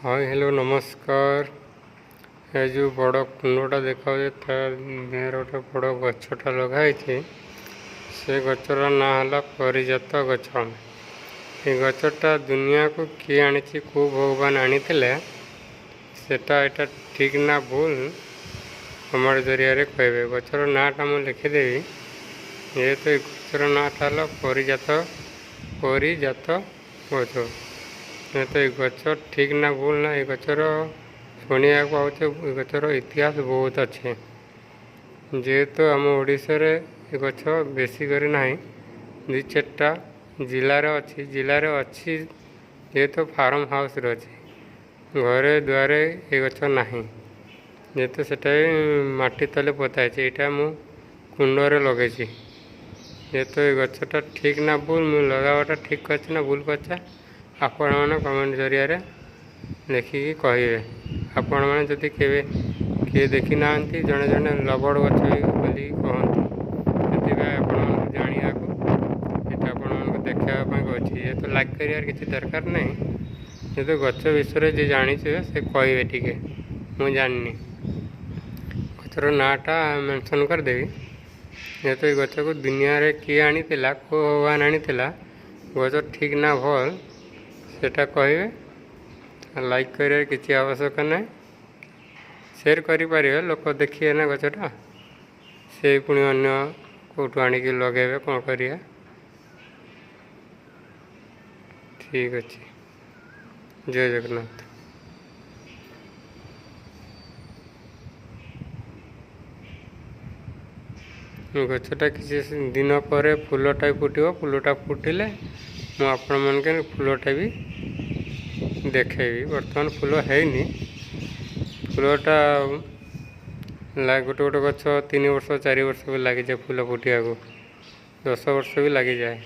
हाँ हेलो नमस्कार। ये जो बड़ कुंडटा देखा गोटे बड़ गछटा लगाई से गचर ना है परिजात गछ। ये गछटा दुनिया को किए आनी को भगवान आनी सेटा एटा ठीक ना भूल हमारे जरिया कहे गचर नाटा मुझे लिखिदेवी। ये तो गचर नाटा है परिजात गछ। ये तो ये गच ठीक ना भूल ना ये गचर शुणा पाचे गचर इतिहास बहुत अच्छे जेहेतु आम ओडिशा ये गच बेसी कर ना दु चार्टा जिले अच्छी जेहेतु फार्म हाउस अच्छी घरे द्वारे ये गच ना जेहेतु से माटी तले पोता है मु कुंडरे लगे जेहेतु ये गचटा ठीक ना भूल मुझे लगावाटा ठीक कर भूल कर आपण मैंने कमेंट जरिया लिखिकी कहे। आपण मैंने जदि किए देखी ना जड़े जड़े लबड़ गच बोली कहते आप जाना को देखापी अच्छी ये तो लाइक कर किसी दरकार नहीं जेहेतु गच विषय जी जानी से कहे टी मुझे जानी गचर नाटा मेंशन करदेवी। जेहेतु ये गच को दुनिया रे किए आनी को भगवान आनी गच ठीक ना भल सेटा कहे लाइक कर किसी आवश्यक ना शेयर करें लोक देखिए ना गचटा से पुणी अन्य कौटू आणिक लगे कौन करिया ठीक अच्छे। जय जगन्नाथ। गचटा किसी दिन पर फूलटा फूलटा फुटिले मुझे आपण मन फूलटा भी देखेबी। बर्तमान फूल है फूलटा गोटे गोटे गच 3 वर्ष 4 वर्ष भी लगी जाए फूल फुटिया को 10 वर्ष भी लगी जाए।